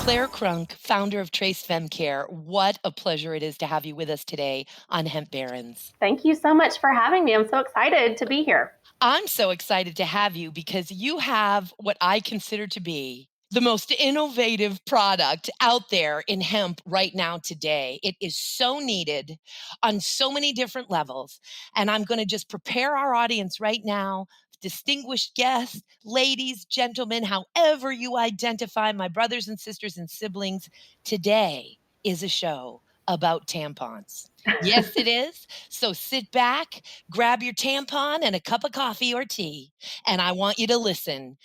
Claire Crunk, founder of Trace-Femcare. What a pleasure it is to have you with us today on Hemp Barons. Thank you so much for having me. I'm so excited to be here. I'm so excited to have you because you have what I consider to be the most innovative product out there in hemp right now today. It is so needed on so many different levels. And I'm going to just prepare our audience right now, distinguished guests, ladies, gentlemen, however you identify, my brothers and sisters and siblings. Today is a show about tampons. Yes, it is. So sit back, grab your tampon and a cup of coffee or tea, and I want you to listen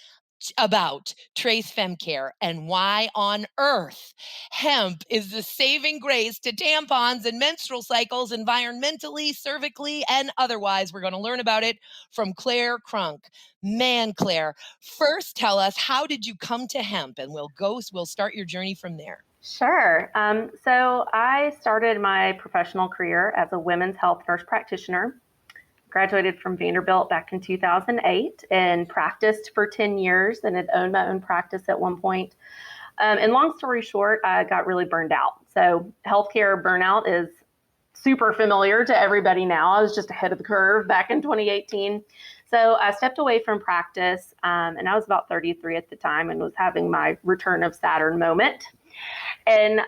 about trace-femcare and why on earth hemp is the saving grace to tampons and menstrual cycles environmentally, cervically, and otherwise. We're going to learn about it from Claire Crunk. Man, Claire, first tell us, how did you come to hemp? And we'll start your journey from there. Sure. So I started my professional career as a women's health nurse practitioner. Graduated from Vanderbilt back in 2008 and practiced for 10 years and had owned my own practice at one point. And long story short, I got really burned out. So healthcare burnout is super familiar to everybody now. I was just ahead of the curve back in 2018. So I stepped away from practice and I was about 33 at the time and was having my return of Saturn moment. And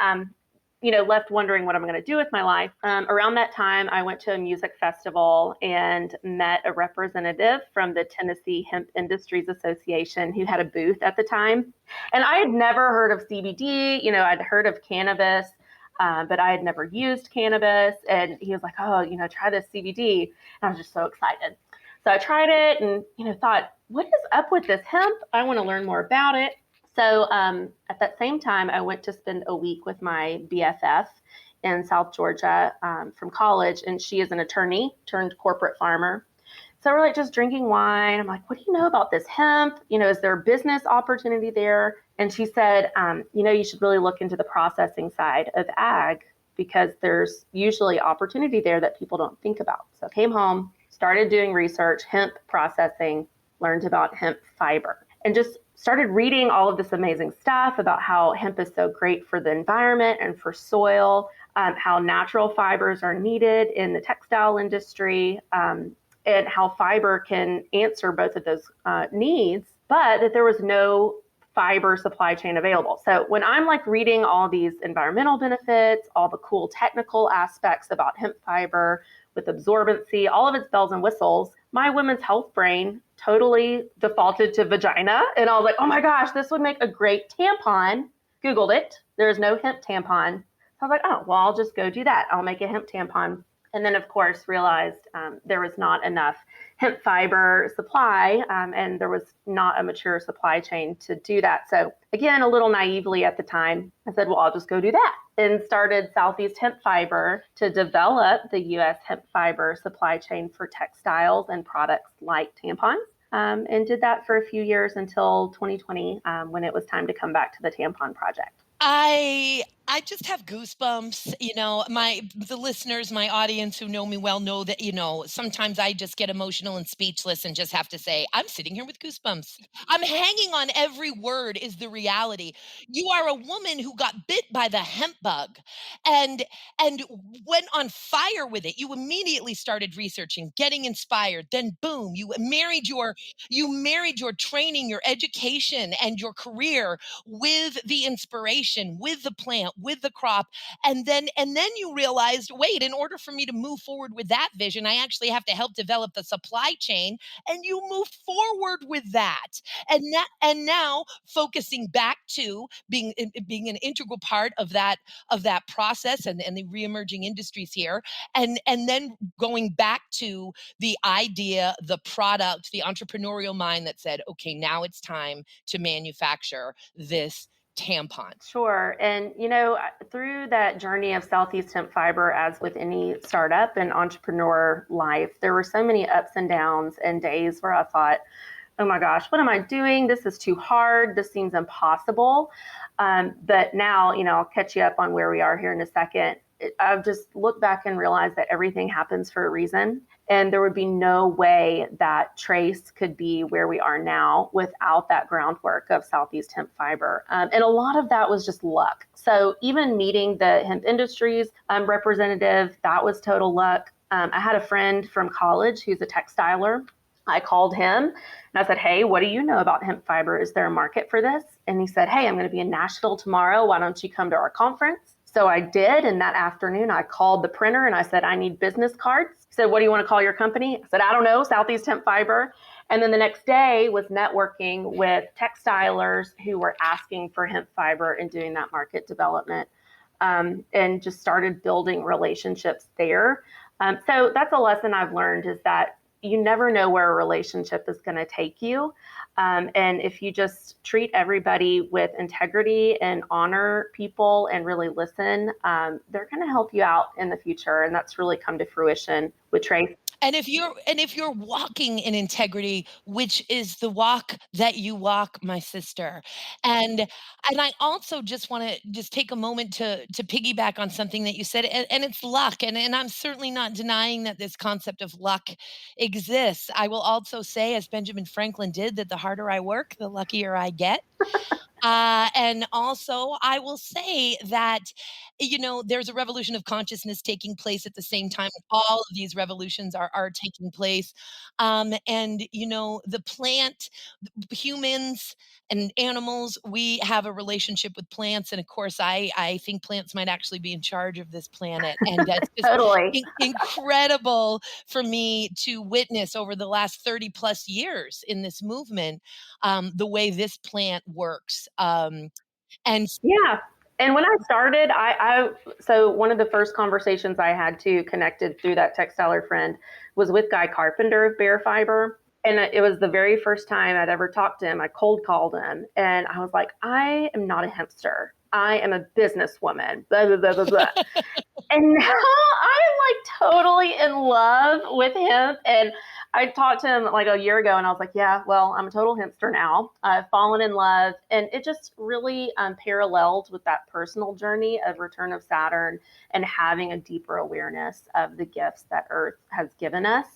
left wondering what I'm going to do with my life. Around that time, I went to a music festival and met a representative from the Tennessee Hemp Industries Association who had a booth at the time. And I had never heard of CBD. I'd heard of cannabis, but I had never used cannabis. And he was like, oh, try this CBD. And I was just so excited. So I tried it and, thought, what is up with this hemp? I want to learn more about it. So at that same time, I went to spend a week with my BFF in South Georgia from college, and she is an attorney turned corporate farmer. So we're just drinking wine. I'm like, what do you know about this hemp? Is there a business opportunity there? And she said, you should really look into the processing side of ag because there's usually opportunity there that people don't think about. So I came home, started doing research, hemp processing, learned about hemp fiber, and just started reading all of this amazing stuff about how hemp is so great for the environment and for soil, how natural fibers are needed in the textile industry, and how fiber can answer both of those needs, but that there was no fiber supply chain available. So when I'm reading all these environmental benefits, all the cool technical aspects about hemp fiber with absorbency, all of its bells and whistles, my women's health brain totally defaulted to vagina. And I was like, oh my gosh, this would make a great tampon. Googled it. There's no hemp tampon. So I was like, oh, well, I'll just go do that. I'll make a hemp tampon. And then, of course, realized there was not enough hemp fiber supply and there was not a mature supply chain to do that. So again, a little naively at the time, I said, well, I'll just go do that. And started Southeast Hemp Fiber to develop the U.S. hemp fiber supply chain for textiles and products like tampons. And did that for a few years until 2020 when it was time to come back to the tampon project. I just have goosebumps. The listeners, my audience who know me well know that, sometimes I just get emotional and speechless and just have to say, I'm sitting here with goosebumps. I'm hanging on every word is the reality. You are a woman who got bit by the hemp bug and went on fire with it. You immediately started researching, getting inspired. Then boom, you married your training, your education and your career with the inspiration, with the plant, with the crop. And then you realized, wait, in order for me to move forward with that vision, I actually have to help develop the supply chain. And you moved forward with that. And now focusing back to being an integral part of that process and the reemerging industries here. And then going back to the idea, the product, the entrepreneurial mind that said, okay, now it's time to manufacture this tampon. Sure. And, through that journey of Southeast Hemp Fiber, as with any startup and entrepreneur life, there were so many ups and downs and days where I thought, oh my gosh, what am I doing? This is too hard. This seems impossible. But now, I'll catch you up on where we are here in a second. I've just looked back and realized that everything happens for a reason. And there would be no way that Trace could be where we are now without that groundwork of Southeast hemp fiber. And a lot of that was just luck. So even meeting the hemp industries representative, that was total luck. I had a friend from college who's a textiler. I called him and I said, hey, what do you know about hemp fiber? Is there a market for this? And he said, hey, I'm going to be in Nashville tomorrow. Why don't you come to our conference? So I did. And that afternoon, I called the printer and I said, I need business cards. He said, what do you want to call your company? I said, I don't know, Southeast Hemp Fiber. And then the next day was networking with textilers who were asking for hemp fiber and doing that market development, and just started building relationships there. So that's a lesson I've learned, is that you never know where a relationship is going to take you. And if you just treat everybody with integrity and honor people and really listen, they're going to help you out in the future. And that's really come to fruition with Trace. And if you're walking in integrity, which is the walk that you walk, my sister. And I also just want to just take a moment to piggyback on something that you said, and it's luck. And I'm certainly not denying that this concept of luck exists. I will also say, as Benjamin Franklin did, that the harder I work, the luckier I get. And also, I will say that, there's a revolution of consciousness taking place at the same time. All of these revolutions are taking place. The plant, humans and animals, we have a relationship with plants. And of course, I think plants might actually be in charge of this planet. And that's just Totally. incredible for me to witness over the last 30 plus years in this movement, the way this plant works. And Yeah. And when I started, so one of the first conversations I had to connected through that textiler friend was with Guy Carpenter of Bear Fiber. And it was the very first time I'd ever talked to him. I cold called him and I was like, I am not a hempster. I am a businesswoman, blah, blah, blah, blah, blah. And now I am like totally in love with hemp. And I talked to him like a year ago and I was like, yeah, well, I'm a total hempster now. I've fallen in love. And it just really paralleled with that personal journey of Return of Saturn and having a deeper awareness of the gifts that Earth has given us,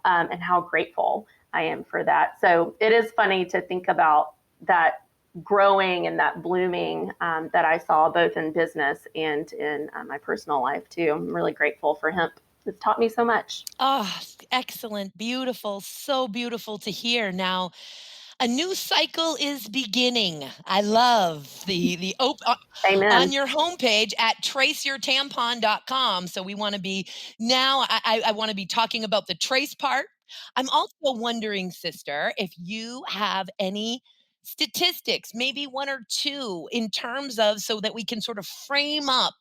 and how grateful I am for that. So it is funny to think about that growing and that blooming that I saw both in business and in my personal life too. I'm really grateful for hemp. It's taught me so much. oh, excellent, beautiful, so beautiful to hear. Now, a new cycle is beginning. I love the on Amen. your homepage at traceyourtampon.com. So we want to be now. I want to be talking about the trace part. I'm also wondering, sister, if you have any statistics, maybe one or two, in terms of so that we can sort of frame up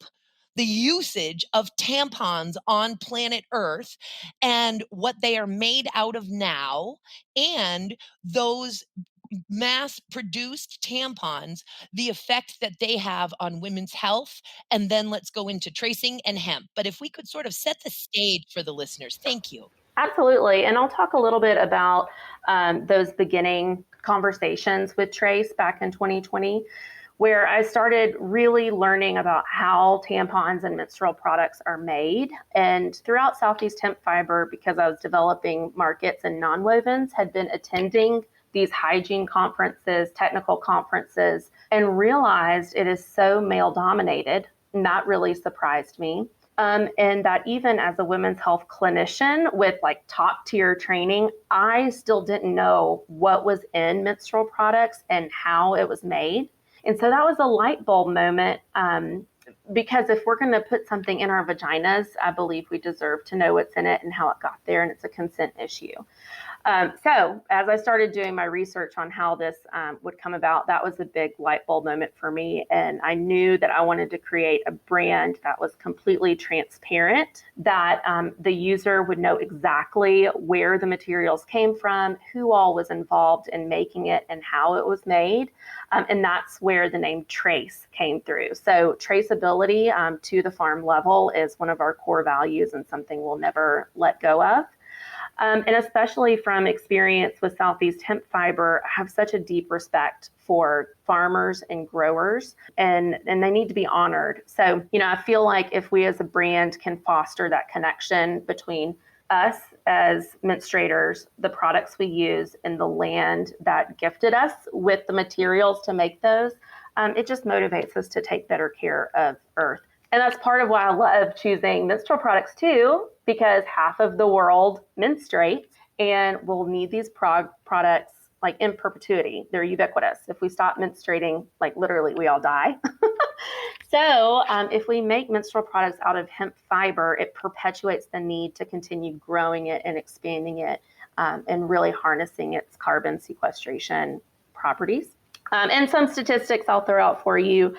the usage of tampons on planet Earth and what they are made out of now, and those mass produced tampons, the effect that they have on women's health. And then let's go into tracing and hemp. But if we could sort of set the stage for the listeners, thank you. Absolutely. And I'll talk a little bit about those beginning conversations with Trace back in 2020, where I started really learning about how tampons and menstrual products are made. And throughout Southeast Hemp Fiber, because I was developing markets and nonwovens, had been attending these hygiene conferences, technical conferences, and realized it is so male dominated. And that really surprised me. And that even as a women's health clinician with like top tier training, I still didn't know what was in menstrual products and how it was made. And so that was a light bulb moment, because if we're going to put something in our vaginas, I believe we deserve to know what's in it and how it got there, and it's a consent issue. So as I started doing my research on how this would come about, that was a big light bulb moment for me. And I knew that I wanted to create a brand that was completely transparent, that the user would know exactly where the materials came from, who all was involved in making it, and how it was made. And that's where the name Trace came through. So traceability to the farm level is one of our core values and something we'll never let go of. And especially from experience with Southeast hemp fiber, I have such a deep respect for farmers and growers, and they need to be honored. So, I feel like if we as a brand can foster that connection between us as menstruators, the products we use, and the land that gifted us with the materials to make those, it just motivates us to take better care of Earth. And that's part of why I love choosing menstrual products too, because half of the world menstruates and will need these products like in perpetuity. They're ubiquitous. If we stop menstruating, like literally, we all die. So, if we make menstrual products out of hemp fiber, it perpetuates the need to continue growing it and expanding it, and really harnessing its carbon sequestration properties. And some statistics I'll throw out for you.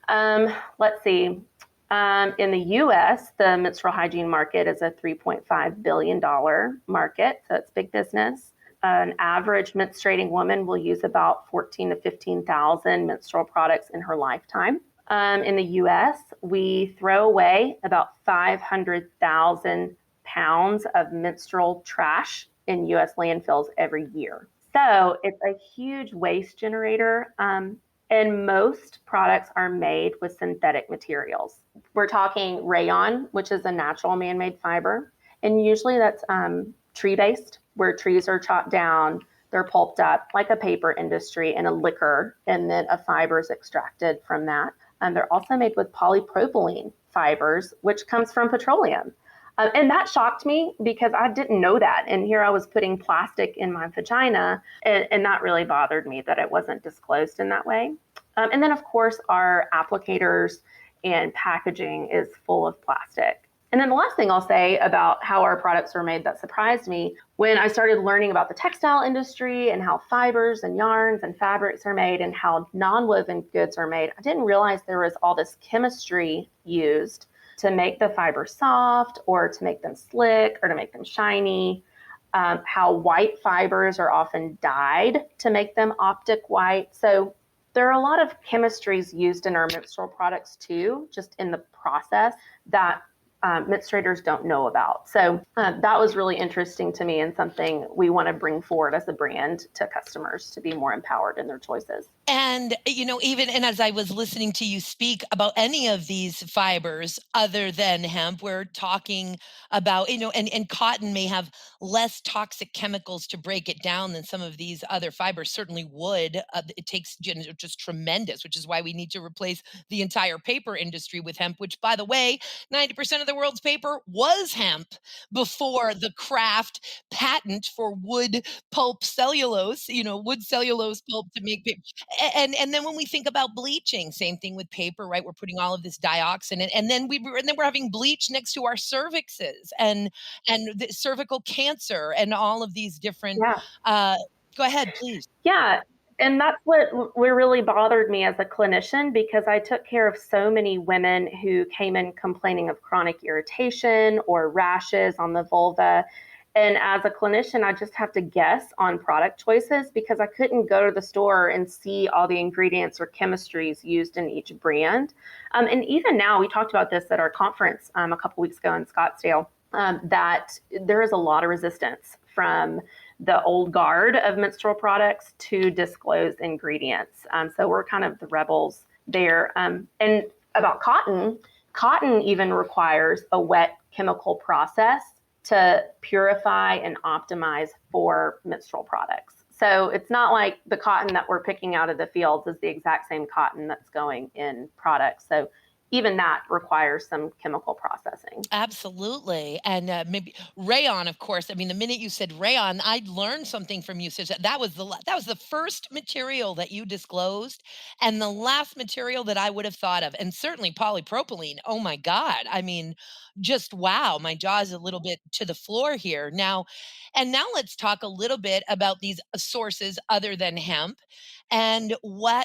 Let's see. In the US, the menstrual hygiene market is a $3.5 billion market, so it's big business. An average menstruating woman will use about 14 to 15,000 menstrual products in her lifetime. In the US, we throw away about 500,000 pounds of menstrual trash in US landfills every year. So it's a huge waste generator. And most products are made with synthetic materials. We're talking rayon, which is a natural man-made fiber. And usually that's tree-based, where trees are chopped down, they're pulped up like a paper industry and a liquor, and then a fiber is extracted from that. They're also made with polypropylene fibers, which comes from petroleum. And that shocked me because I didn't know that. And here I was putting plastic in my vagina, and that really bothered me that it wasn't disclosed in that way. And then, of course, our applicators and packaging is full of plastic. And then the last thing I'll say about how our products are made that surprised me, when I started learning about the textile industry and how fibers and yarns and fabrics are made and how non-woven goods are made, I didn't realize there was all this chemistry used to make the fiber soft or to make them slick or to make them shiny, how white fibers are often dyed to make them optic white. So there are a lot of chemistries used in our menstrual products too, just in the process that menstruators don't know about. So that was really interesting to me and something we want to bring forward as a brand to customers to be more empowered in their choices. And, even and as I was listening to you speak about any of these fibers other than hemp, we're talking about, and cotton may have less toxic chemicals to break it down than some of these other fibers certainly would. It takes just tremendous, which is why we need to replace the entire paper industry with hemp, which, by the way, 90% of the world's paper was hemp before the craft patent for wood pulp cellulose, wood cellulose pulp to make paper. And then when we think about bleaching, same thing with paper, right? We're putting all of this dioxin in it, and then we're having bleach next to our cervixes and the cervical cancer and all of these different. Yeah. Uh, Go ahead, please. Yeah. And that's what really bothered me as a clinician, because I took care of so many women who came in complaining of chronic irritation or rashes on the vulva. And as a clinician, I just have to guess on product choices because I couldn't go to the store and see all the ingredients or chemistries used in each brand. And even now, we talked about this at our conference a couple weeks ago in Scottsdale, that there is a lot of resistance from the old guard of menstrual products to disclose ingredients. So we're kind of the rebels there. And about cotton, cotton even requires a wet chemical process to purify and optimize for menstrual products. So it's not like the cotton that we're picking out of the fields is the exact same cotton that's going in products. So even that requires some chemical processing. Absolutely. And maybe rayon, of course. I mean, the minute you said rayon, I learned something from you. So that was that was the first material that you disclosed, and the last material that I would have thought of. And certainly polypropylene. Oh my God! I mean, just wow! My jaw is a little bit to the floor here now. And now let's talk a little bit about these sources other than hemp, and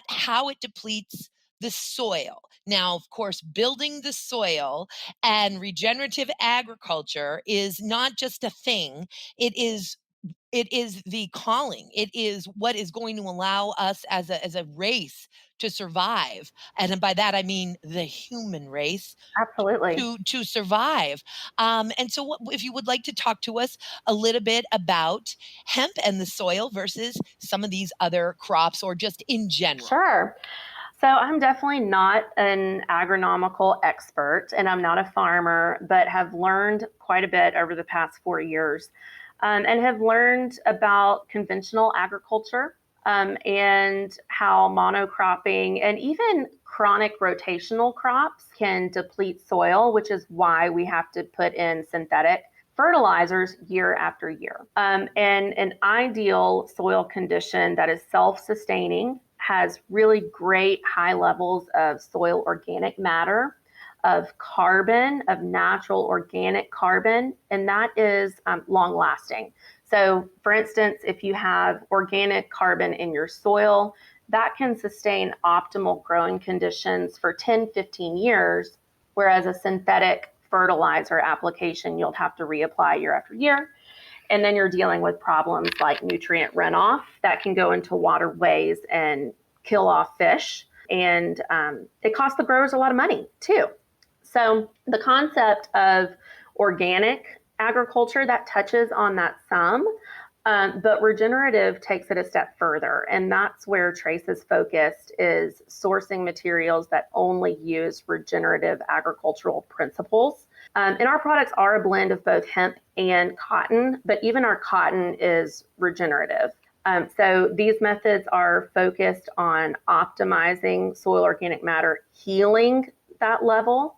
how it depletes the soil. Now, of course, building the soil and regenerative agriculture is not just a thing, it is it is the calling. It is what is going to allow us as a race to survive, and by that I mean the human race Absolutely. to survive. And so, what, if you would like to talk to us a little bit about hemp and the soil versus some of these other crops, or just in general? Sure. So I'm definitely not an agronomical expert and I'm not a farmer, but have learned quite a bit over the past 4 years and have learned about conventional agriculture and how monocropping and even chronic rotational crops can deplete soil, which is why we have to put in synthetic fertilizers year after year. And an ideal soil condition that is self sustaining has really great high levels of soil organic matter, of carbon, of natural organic carbon, and that is long lasting. So, for instance, if you have organic carbon in your soil, that can sustain optimal growing conditions for 10, 15 years, whereas a synthetic fertilizer application you'll have to reapply year after year. And then you're dealing with problems like nutrient runoff that can go into waterways and kill off fish. And it costs the growers a lot of money too. So the concept of organic agriculture that touches on that some, but regenerative takes it a step further. And that's where Trace is focused, is sourcing materials that only use regenerative agricultural principles. And our products are a blend of both hemp and cotton, but even our cotton is regenerative. So these methods are focused on optimizing soil organic matter, healing that level.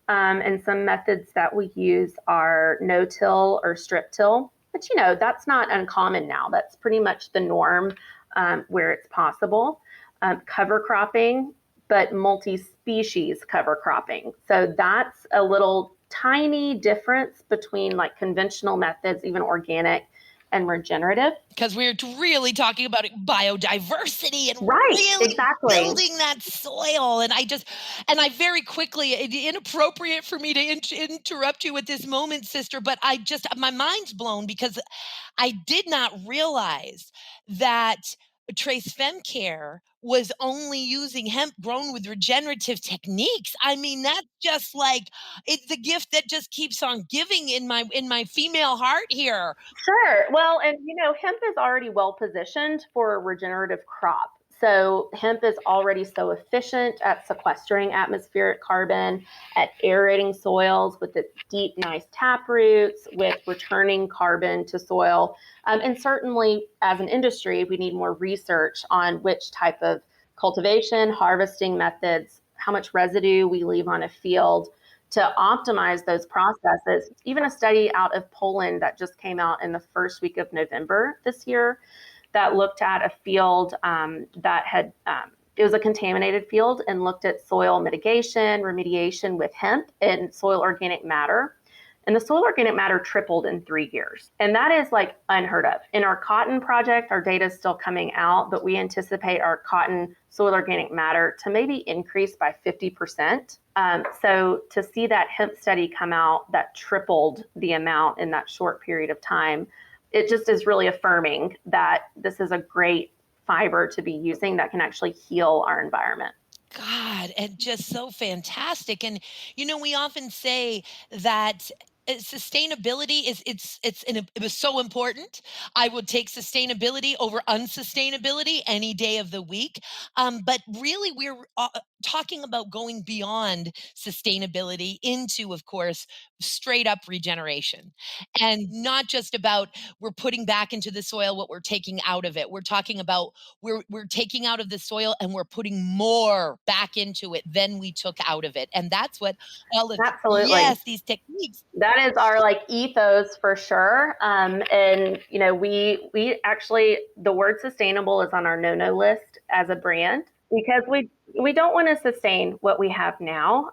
And some methods that we use are no-till or strip-till, but that's not uncommon now. That's pretty much the norm where it's possible. Cover cropping, but multi-species cover cropping. So that's a little tiny difference between like conventional methods, even organic, and regenerative. Because we're really talking about biodiversity and Right, really exactly. building that soil. And I very quickly, inappropriate for me to interrupt you at this moment, sister, but my mind's blown because I did not realize that Trace Femcare was only using hemp grown with regenerative techniques. I mean, that's just like it's the gift that just keeps on giving in my female heart here. Sure. Well, and hemp is already well positioned for a regenerative crop. So, hemp is already so efficient at sequestering atmospheric carbon, at aerating soils with its deep, nice tap roots, with returning carbon to soil. And certainly, as an industry, we need more research on which type of cultivation, harvesting methods, how much residue we leave on a field to optimize those processes. Even a study out of Poland that just came out in the first week of November this year that looked at a field that had, it was a contaminated field, and looked at soil mitigation, remediation with hemp and soil organic matter. And the soil organic matter tripled in 3 years. And that is like unheard of. In our cotton project, our data is still coming out, but we anticipate our cotton soil organic matter to maybe increase by 50%. So to see that hemp study come out that tripled the amount in that short period of time, it just is really affirming that this is a great fiber to be using that can actually heal our environment. God, and just so fantastic. And we often say that sustainability it was so important. I would take sustainability over unsustainability any day of the week. But really, we're talking about going beyond sustainability into, of course, straight up regeneration, and not just about we're putting back into the soil what we're taking out of it. We're talking about we're taking out of the soil and we're putting more back into it than we took out of it. And that's what all of Absolutely. yes, these techniques. That is our like ethos for sure. And we actually, the word sustainable is on our no list as a brand because we don't want to sustain what we have now.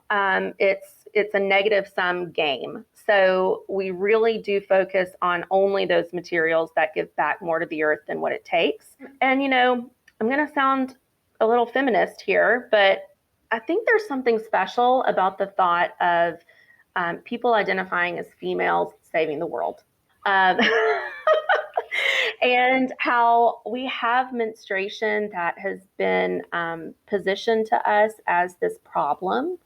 It's a negative sum game. So we really do focus on only those materials that give back more to the earth than what it takes. And I'm going to sound a little feminist here, but I think there's something special about the thought of people identifying as females saving the world. Um, And how we have menstruation that has been positioned to us as this problem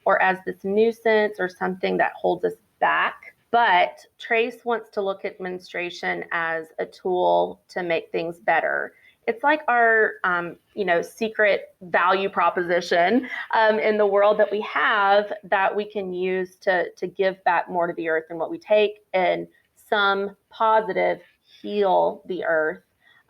or as this nuisance or something that holds us back. But Trace wants to look at menstruation as a tool to make things better. It's like our, secret value proposition in the world that we have that we can use to give back more to the earth than what we take, and some positive heal the earth,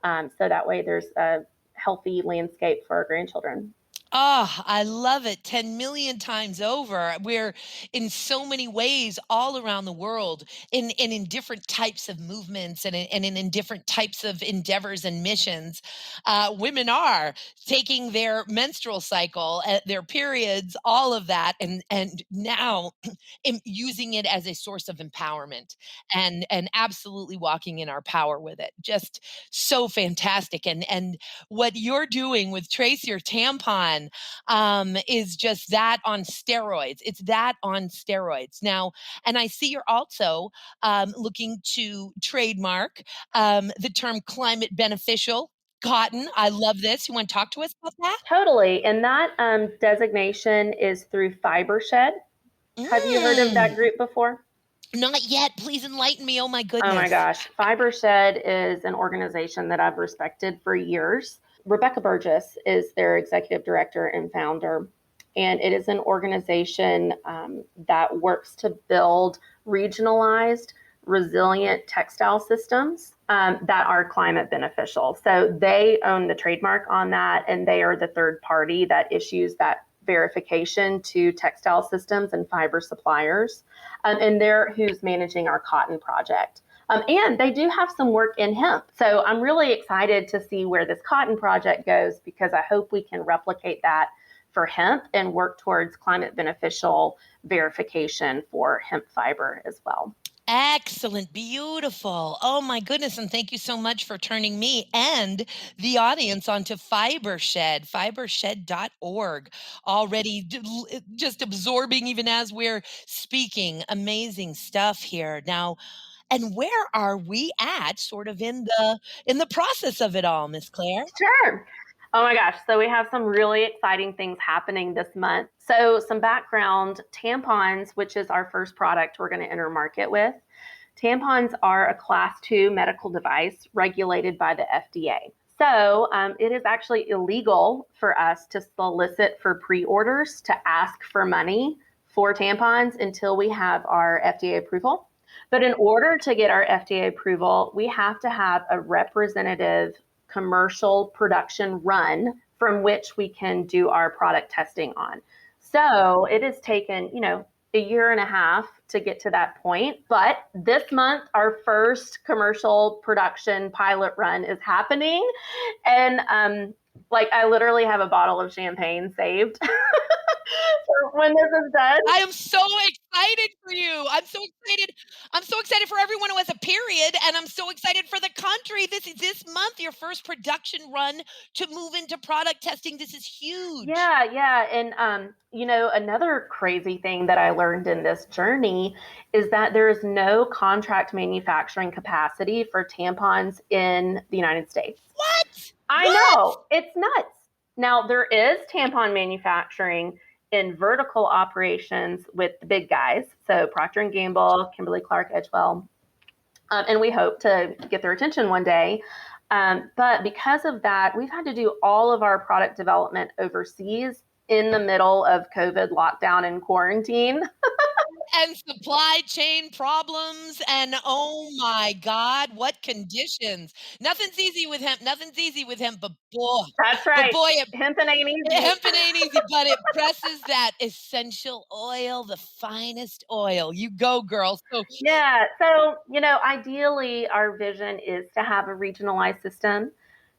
so that way there's a healthy landscape for our grandchildren. Oh, I love it 10 million times over. We're in so many ways all around the world in different types of movements and in different types of endeavors and missions. Women are taking their menstrual cycle, their periods, all of that, and now using it as a source of empowerment and absolutely walking in our power with it. Just so fantastic. And what you're doing with Trace Your Tampon is just that on steroids. It's that on steroids. Now, and I see you're also looking to trademark the term climate beneficial cotton. I love this. You want to talk to us about that? Totally. And that designation is through FiberShed. Have you heard of that Mm, group before? not yet. Please enlighten me. Oh my Oh my goodness. gosh. FiberShed is an organization that I've respected for years. Rebecca Burgess is their executive director and founder. And it is an organization that works to build regionalized, resilient textile systems that are climate beneficial. So they own the trademark on that, and they are the third party that issues that verification to textile systems and fiber suppliers. And they're who's managing our cotton project. And they do have some work in hemp. So I'm really excited to see where this cotton project goes, because I hope we can replicate that for hemp and work towards climate beneficial verification for hemp fiber as well. Excellent. Beautiful. Oh my goodness. And thank you so much for turning me and the audience onto FiberShed, fibershed.org. Already just absorbing even as we're speaking. Amazing stuff here. Now, and where are we at sort of in the process of it all, Miss Claire? Sure. Oh my gosh. So we have some really exciting things happening this month. So, some background: tampons, which is our first product we're going to enter market with. Tampons are a class 2 medical device regulated by the FDA. So, it is actually illegal for us to solicit for pre orders to ask for money for tampons until we have our FDA approval. But in order to get our FDA approval, we have to have a representative commercial production run from which we can do our product testing on. So it has taken, a year and a half to get to that point. But this month, our first commercial production pilot run is happening. And I literally have a bottle of champagne saved for when this is done. I am so excited for you. I'm so excited. I'm so excited for everyone who has a period, and I'm so excited for the country. This is this month, your first production run to move into product testing. This is huge. Yeah, yeah. And, another crazy thing that I learned in this journey is that there is no contract manufacturing capacity for tampons in the United States. What? I What? know, it's nuts. Now, there is tampon manufacturing in vertical operations with the big guys. So Procter and Gamble, Kimberly Clark, Edgewell, and we hope to get their attention one day. But because of that, we've had to do all of our product development overseas in the middle of COVID lockdown and quarantine. And supply chain problems, and oh my God, what conditions. Nothing's easy with hemp. Nothing's easy with hemp, That's but right. boy, Hemping ain't easy. hemp ain't easy, but it presses that essential oil, the finest oil. You go, girl. So Yeah. So, ideally, our vision is to have a regionalized system.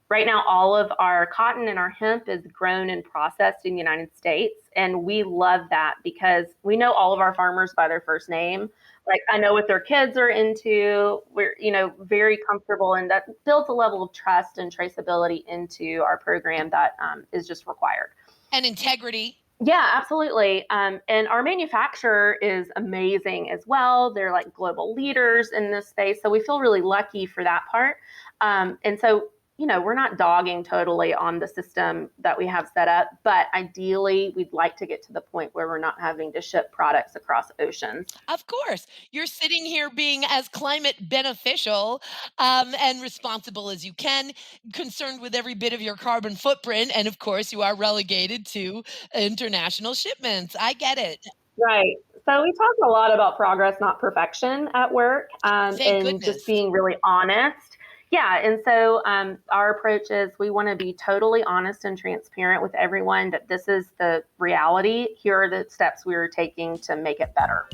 Right now, all of our cotton and our hemp is grown and processed in the United States. And we love that because we know all of our farmers by their first name. Like, I know what their kids are into. We're, very comfortable, and that builds a level of trust and traceability into our program that is just required. and integrity. Yeah, absolutely. And our manufacturer is amazing as well. They're like global leaders in this space. So we feel really lucky for that part. And so, we're not dogging totally on the system that we have set up, but ideally, we'd like to get to the point where we're not having to ship products across oceans. Of course, you're sitting here being as climate beneficial and responsible as you can, concerned with every bit of your carbon footprint. And of course, you are relegated to international shipments. I get it. Right. So we talk a lot about progress, not perfection at work, Thank and just goodness. being really honest. Yeah. And so our approach is we want to be totally honest and transparent with everyone that this is the reality. Here are the steps we are taking to make it better.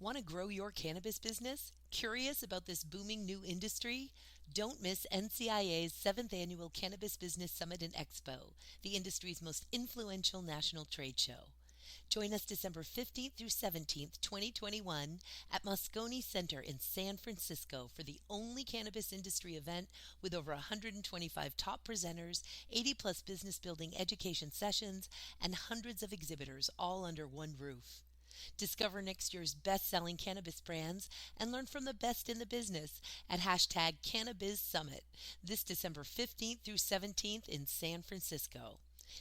Want to grow your cannabis business? Curious about this booming new industry? Don't miss NCIA's 7th Annual Cannabis Business Summit and Expo, the industry's most influential national trade show. Join us December 15th through 17th, 2021 at Moscone Center in San Francisco for the only cannabis industry event with over 125 top presenters, 80 plus business building education sessions, and hundreds of exhibitors all under one roof. Discover next year's best-selling cannabis brands and learn from the best in the business at hashtag Cannabis Summit this December 15th through 17th in San Francisco.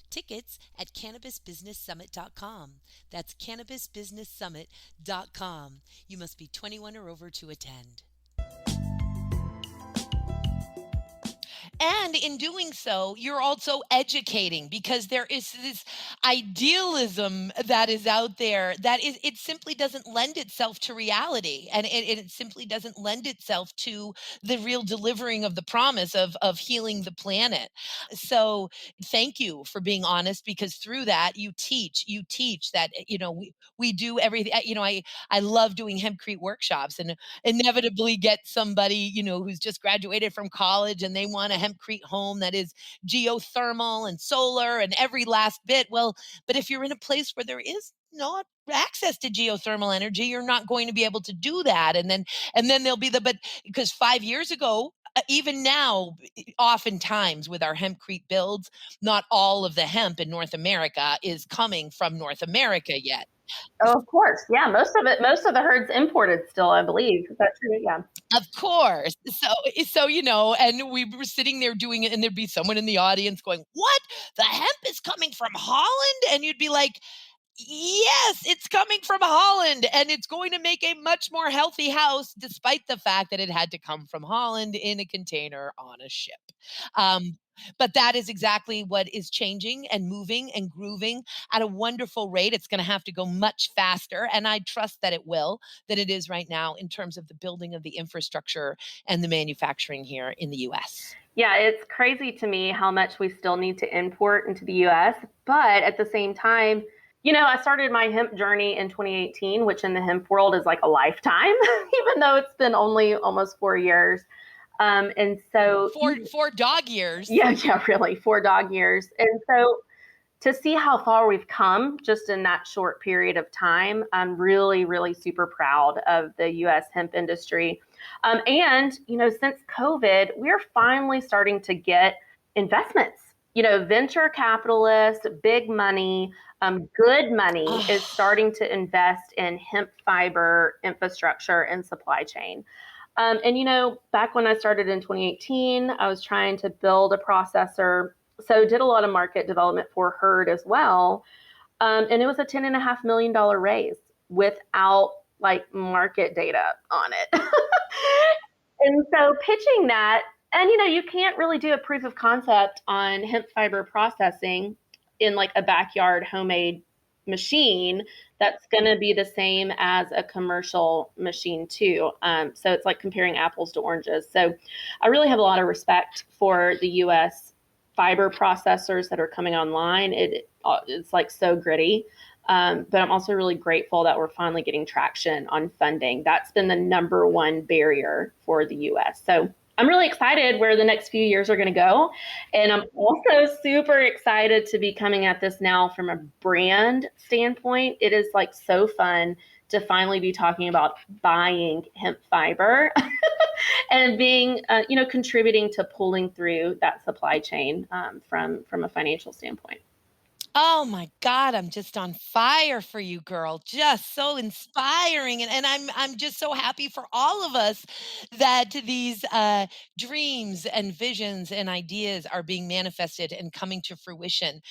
Tickets at cannabisbusinesssummit.com. That's cannabisbusinesssummit.com. You must be 21 or over to attend. And in doing so, you're also educating because there is this idealism that is out there that it simply doesn't lend itself to reality. And it simply doesn't lend itself to the real delivering of the promise of healing the planet. So thank you for being honest because through that you teach that, we do everything. I love doing hempcrete workshops and inevitably get somebody, who's just graduated from college and they want a hempcrete home that is geothermal and solar and every last bit. Well, but if you're in a place where there is not access to geothermal energy, you're not going to be able to do that. And then there'll be but because 5 years ago, even now, oftentimes with our hempcrete builds, not all of the hemp in North America is coming from North America yet. Oh, of course. Yeah. Most of the herd's imported still, I believe. Is that true? Yeah. Of course. So, and we were sitting there doing it, and there'd be someone in the audience going, "What? The hemp is coming from Holland?" And you'd be like, "Yes, it's coming from Holland, and it's going to make a much more healthy house, despite the fact that it had to come from Holland in a container on a ship." But that is exactly what is changing and moving and grooving at a wonderful rate. It's going to have to go much faster, and I trust that it will, than it is right now in terms of the building of the infrastructure and the manufacturing here in the US. Yeah, it's crazy to me how much we still need to import into the US. But at the same time, I started my hemp journey in 2018, which in the hemp world is like a lifetime, even though it's been only almost 4 years. And so, For dog years. yeah, yeah, really, 4 dog years. And so to see how far we've come just in that short period of time, I'm really, really super proud of the US hemp industry. And, since COVID, we're finally starting to get investments. Venture capitalists, big money, good money is starting to invest in hemp fiber infrastructure and supply chain. And back when I started in 2018, I was trying to build a processor. So did a lot of market development for herd as well. And it was a $10.5 million raise without like market data on it. And so pitching that, and you can't really do a proof of concept on hemp fiber processing in like a backyard homemade machine that's going to be the same as a commercial machine too. So it's like comparing apples to oranges. So I really have a lot of respect for the US fiber processors that are coming online. It's like so gritty. But I'm also really grateful that we're finally getting traction on funding. That's been the number one barrier for the US. So I'm really excited where the next few years are going to go. And I'm also super excited to be coming at this now from a brand standpoint. It is like so fun to finally be talking about buying hemp fiber and being, contributing to pulling through that supply chain from a financial standpoint. Oh my God, I'm just on fire for you, girl. Just so inspiring. And I'm just so happy for all of us that these dreams and visions and ideas are being manifested and coming to fruition.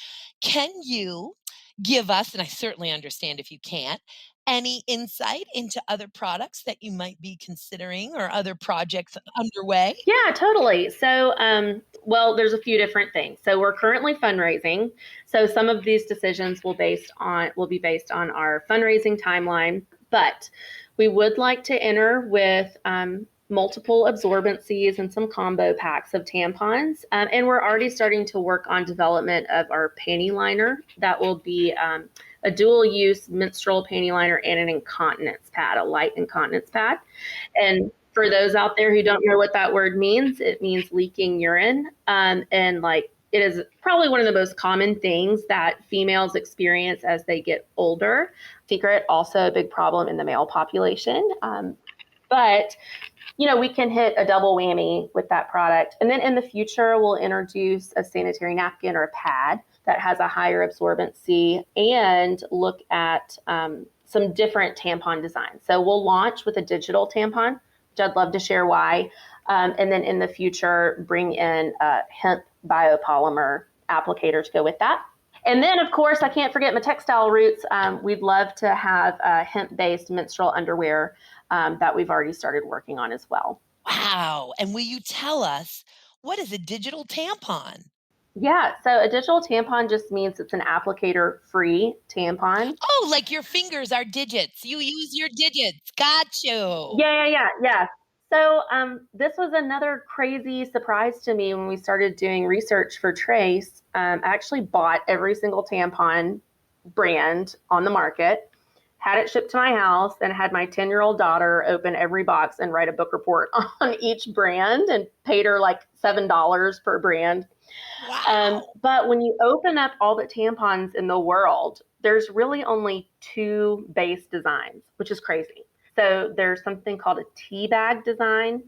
Can you give us, and I certainly understand if you can't, any insight into other products that you might be considering or other projects underway? Yeah, totally. So, well, there's a few different things. So we're currently fundraising. So some of these decisions will be based on our fundraising timeline, but we would like to enter with multiple absorbencies and some combo packs of tampons. And we're already starting to work on development of our panty liner that will be a dual use menstrual panty liner and an incontinence pad, a light incontinence pad. And for those out there who don't know what that word means, it means leaking urine. And like it is probably one of the most common things that females experience as they get older. Secret, also a big problem in the male population. But you know, we can hit a double whammy with that product. And then in the future, we'll introduce a sanitary napkin or a pad that has a higher absorbency and look at some different tampon designs. So we'll launch with a digital tampon, which I'd love to share why. And then in the future, bring in a hemp biopolymer applicator to go with that. And then, of course, I can't forget my textile roots. We'd love to have hemp-based menstrual underwear that we've already started working on as well. Wow. And will you tell us what is a digital tampon? Yeah, so a digital tampon just means it's an applicator-free tampon. Oh, like your fingers are digits. You use your digits. Got you. Yeah. So this was another crazy surprise to me when we started doing research for Trace. I actually bought every single tampon brand on the market, had it shipped to my house, and had my 10-year-old daughter open every box and write a book report on each brand and paid her like $7 per brand. Wow. But when you open up all the tampons in the world, there's really only two base designs, which is crazy. So there's something called a tea bag design,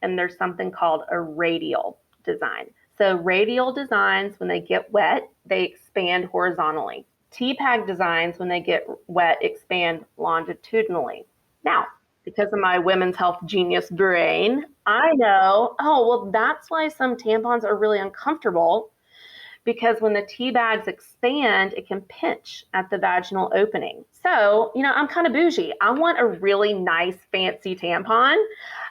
and there's something called a radial design. So radial designs, when they get wet, they expand horizontally. Tea bag designs, when they get wet, expand longitudinally. Now, because of my women's health genius brain, I know, oh, well, that's why some tampons are really uncomfortable because when the tea bags expand, it can pinch at the vaginal opening. So, you know, I'm kind of bougie. I want a really nice, fancy tampon.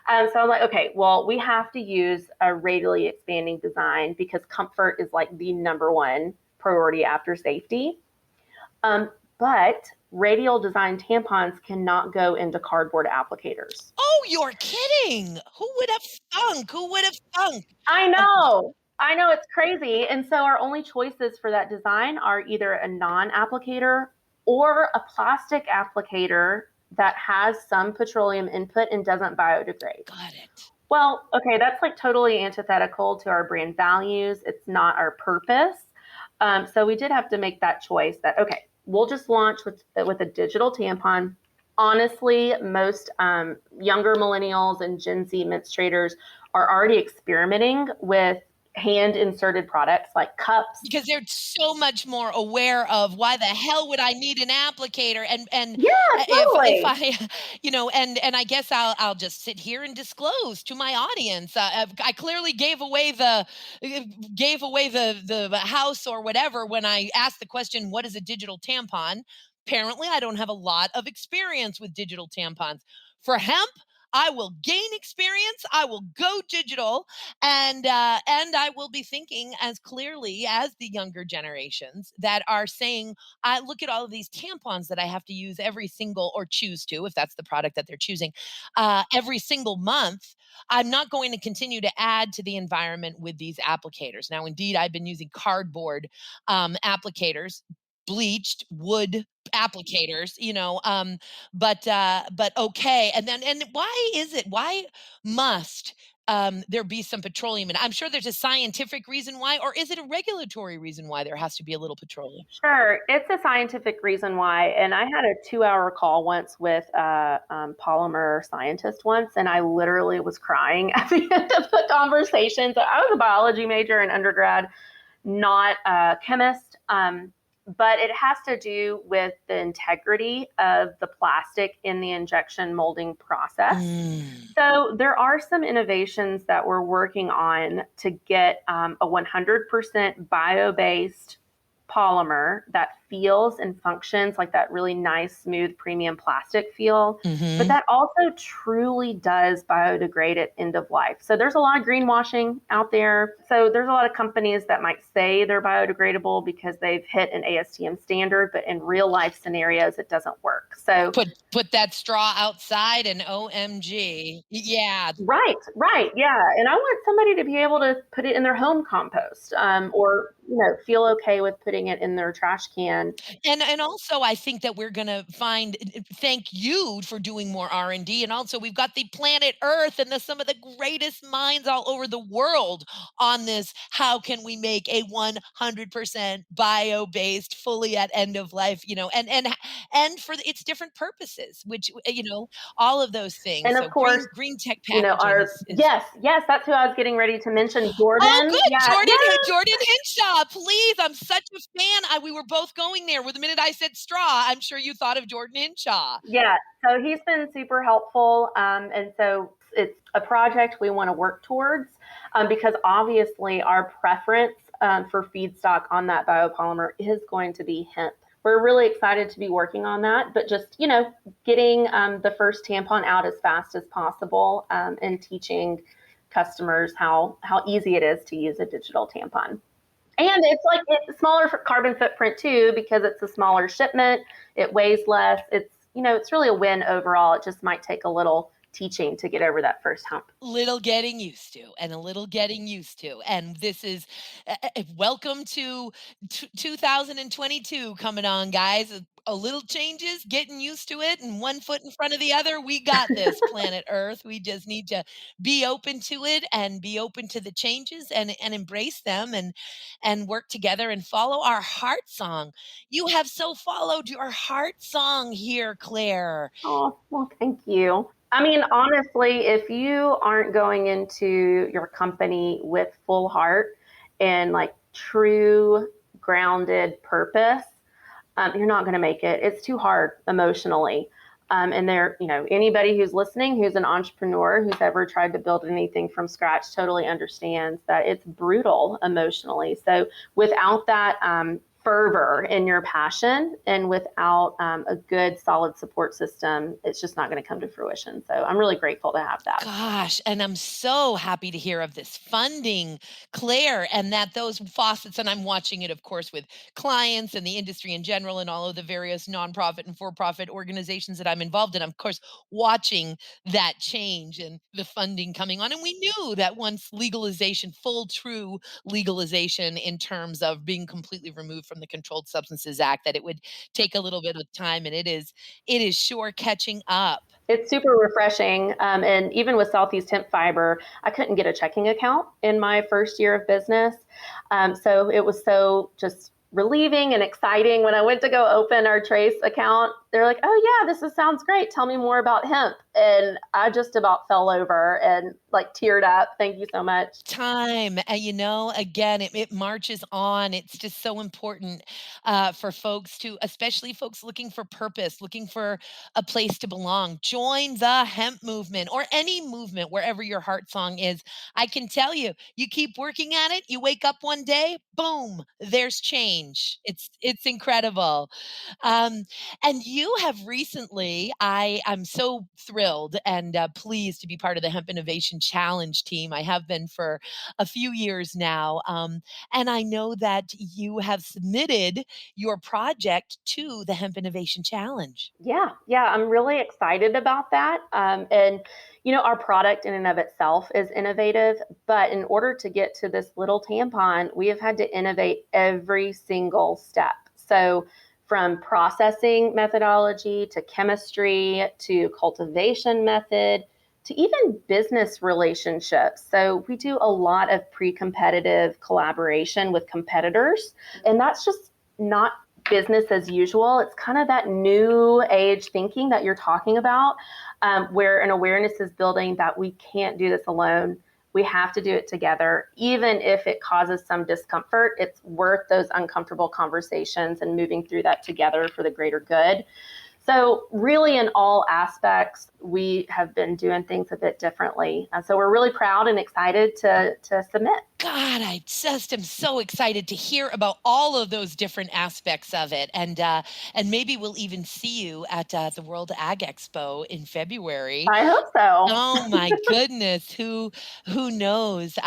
So I'm like, okay, well, we have to use a radially expanding design because comfort is like the number one priority after safety. But radial design tampons cannot go into cardboard applicators. Oh, you're kidding. Who would have thunk? Who would have thunk? I Um, know. I know it's crazy. And so our only choices for that design are either a non-applicator or a plastic applicator that has some petroleum input and doesn't biodegrade. Got it. Well, okay, that's like totally antithetical to our brand values. It's not our purpose. So we did have to make that choice that, okay, we'll just launch with a digital tampon. Honestly, most younger millennials and Gen Z menstruators are already experimenting with hand inserted products like cups. Because they're so much more aware of why the hell would I need an applicator and Yeah, if totally. I and I guess I'll just sit here and disclose to my audience. I clearly gave away the house or whatever when I asked the question, what is a digital tampon? Apparently, I don't have a lot of experience with digital tampons. For hemp, I will gain experience. I will go digital, and I will be thinking as clearly as the younger generations that are saying, "I look at all of these tampons that I have to use every single or choose to, if that's the product that they're choosing, every single month. I'm not going to continue to add to the environment with these applicators." Now, indeed, I've been using cardboard applicators, bleached wood applicators, but okay. And why must there be some petroleum? And I'm sure there's a scientific reason why, or is it a regulatory reason why there has to be a little petroleum? Sure, it's a scientific reason why. And I had a 2-hour call once with a polymer scientist once, and I literally was crying at the end of the conversation. So I was a biology major in undergrad, not a chemist. but it has to do with the integrity of the plastic in the injection molding process. Mm. So there are some innovations that we're working on to get a 100% bio-based polymer that feels and functions like that really nice, smooth, premium plastic feel, but Hmm. that also truly does biodegrade at end of life. So there's a lot of greenwashing out there. So there's a lot of companies that might say they're biodegradable because they've hit an ASTM standard, but in real life scenarios, it doesn't work. So Put that straw outside and OMG. Yeah. right, yeah. And I want somebody to be able to put it in their home compost, or feel okay with putting it in their trash can. And also I think that we're gonna find thank you for doing more R&D, and also we've got the planet Earth and some of the greatest minds all over the world on this. How can we make a 100% bio-based, fully at end of life, and for its different purposes, which, all of those things. And of So course, green tech packaging our is yes, that's who I was getting ready to mention, Oh, Jordan. good, Yeah, Jordan yeah, Jordan Hinshaw, please, I'm such a fan. We were both going there. With the minute I said straw, I'm sure you thought of Jordan Hinshaw. yeah. So he's been super helpful, and so it's a project we want to work towards, because obviously our preference for feedstock on that biopolymer is going to be hemp. We're really excited to be working on that, but just getting the first tampon out as fast as possible, and teaching customers how easy it is to use a digital tampon. And it's a smaller carbon footprint too, because it's a smaller shipment. It weighs less. It's really a win overall. It just might take a little teaching to get over that first hump. Little getting used to, and a little getting used to, and this is welcome to 2022 coming on, guys. A little changes, getting used to it, and one foot in front of the other. We got this, planet Earth. We just need to be open to it and be open to the changes and embrace them and work together and follow our heart song. You have so followed your heart song here, Claire. Oh, well, thank you. I mean, honestly, if you aren't going into your company with full heart and like true grounded purpose, you're not going to make it. It's too hard emotionally. And anybody who's listening, who's an entrepreneur, who's ever tried to build anything from scratch, totally understands that it's brutal emotionally. So without that fervor in your passion, and without a good, solid support system, it's just not going to come to fruition. So I'm really grateful to have that. Gosh, and I'm so happy to hear of this funding, Claire, and that those faucets, and I'm watching it, of course, with clients and the industry in general and all of the various nonprofit and for-profit organizations that I'm involved in. I'm, of course, watching that change and the funding coming on. And we knew that once legalization, full, true legalization in terms of being completely removed from the Controlled Substances Act, that it would take a little bit of time, and it is sure catching up. It's super refreshing. And even with Southeast Hemp Fiber, I couldn't get a checking account in my first year of business. So it was so just relieving and exciting when I went to go open our Trace account. They're like, "Oh yeah, sounds great. Tell me more about hemp." And I just about fell over and like teared up. Thank you so much. Time, again, it marches on. It's just so important for folks to, especially folks looking for purpose, looking for a place to belong. Join the hemp movement or any movement wherever your heart song is. I can tell you, you keep working at it, you wake up one day, boom, there's change. It's incredible. Um, and you have recently, I'm so thrilled and pleased to be part of the Hemp Innovation Challenge team. I have been for a few years now. And I know that you have submitted your project to the Hemp Innovation Challenge. Yeah, I'm really excited about that. And our product in and of itself is innovative, but in order to get to this little tampon, we have had to innovate every single step. So from processing methodology to chemistry to cultivation method to even business relationships. So we do a lot of pre-competitive collaboration with competitors, and that's just not business as usual. It's kind of that new age thinking that you're talking about, where an awareness is building that we can't do this alone. We have to do it together. Even if it causes some discomfort, it's worth those uncomfortable conversations and moving through that together for the greater good. So really in all aspects, we have been doing things a bit differently. And so we're really proud and excited to submit. God, I just am so excited to hear about all of those different aspects of it, and maybe we'll even see you at the World Ag Expo in February. I hope so. Oh my goodness, who knows?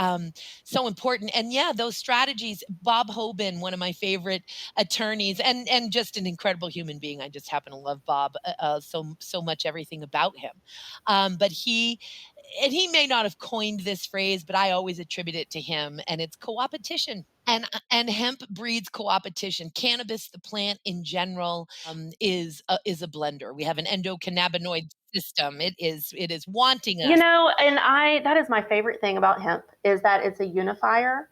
So important. And yeah, those strategies. Bob Hoban, one of my favorite attorneys, and just an incredible human being. I just happen to love Bob so much. Everything about him, but he may not have coined this phrase, but I always attribute it to him, and it's coopetition. And hemp breeds coopetition. Cannabis, the plant in general, is a blender. We have an endocannabinoid system. It is wanting You us. know, and that is my favorite thing about hemp is that it's a unifier.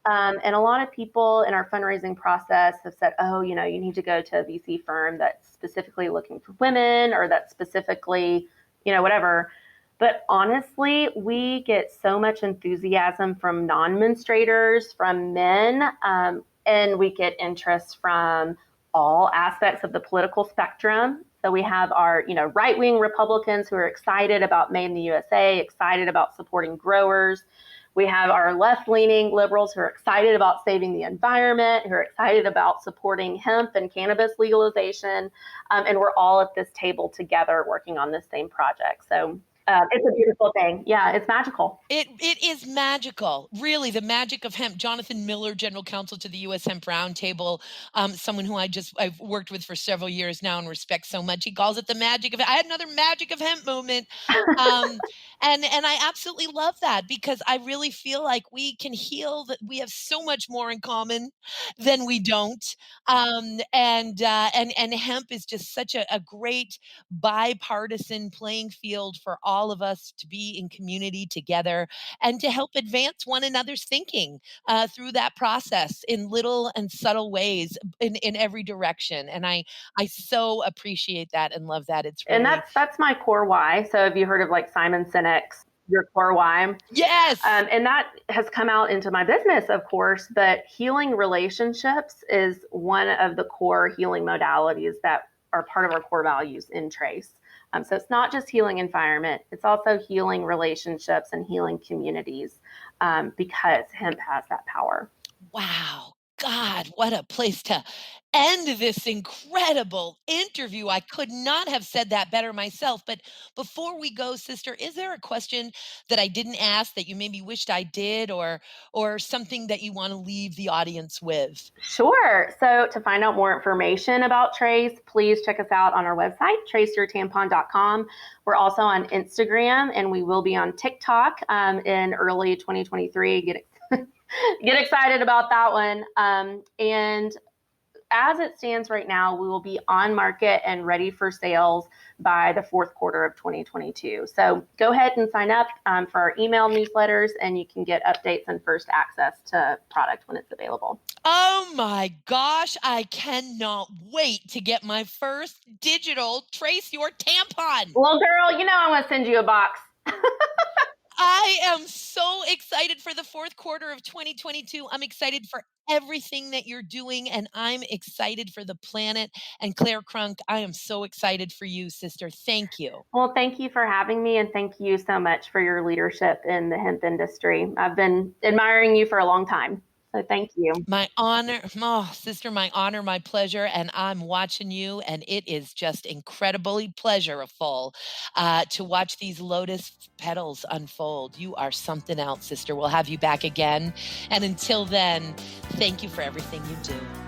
And a lot of people in our fundraising process have said, oh, you know, you need to go to a VC firm that's specifically looking for women or that's specifically, you know, whatever. But honestly, we get so much enthusiasm from non-menstruators, from men, and we get interest from all aspects of the political spectrum. So we have our, you know, right-wing Republicans who are excited about Made in the USA, excited about supporting growers. We have our left-leaning liberals who are excited about saving the environment, who are excited about supporting hemp and cannabis legalization. And we're all at this table together working on this same project. So it's a beautiful thing. Yeah, it's magical. It is magical, really, the magic of hemp. Jonathan Miller, general counsel to the U.S. Hemp Roundtable, someone who I've worked with for several years now and respect so much. He calls it the magic of. I had another magic of hemp moment, um, and I absolutely love that because I really feel like we can heal. That we have so much more in common than we don't, and hemp is just such a great bipartisan playing field for all of us to be in community together and to help advance one another's thinking through that process in little and subtle ways in every direction. And I so appreciate that and love that. It's And really that's my core why. So have you heard of like Simon Sinek's Your Core Why? yes. And that has come out into my business, of course, but healing relationships is one of the core healing modalities that are part of our core values in Trace. So it's not just healing environment, it's also healing relationships and healing communities because hemp has that power. Wow. God, what a place to end this incredible interview. I could not have said that better myself. But before we go, sister, is there a question that I didn't ask that you maybe wished I did or something that you want to leave the audience with? Sure. So to find out more information about Trace, please check us out on our website, traceyourtampon.com. We're also on Instagram and we will be on TikTok in early 2023. Get excited about that one. And as it stands right now, we will be on market and ready for sales by the fourth quarter of 2022. So go ahead and sign up for our email newsletters and you can get updates and first access to product when it's available. Oh my gosh, I cannot wait to get my first digital Trace Your Tampon. Well, girl, you know I'm going to send you a box. I am so excited for the fourth quarter of 2022. I'm excited for everything that you're doing, and I'm excited for the planet. And Claire Crunk, I am so excited for you, sister. Thank you. Well, thank you for having me, and thank you so much for your leadership in the hemp industry. I've been admiring you for a long time. So thank you. My honor, oh, sister, my honor, my pleasure. And I'm watching you, and it is just incredibly pleasurable to watch these lotus petals unfold. You are something else, sister. We'll have you back again. And until then, thank you for everything you do.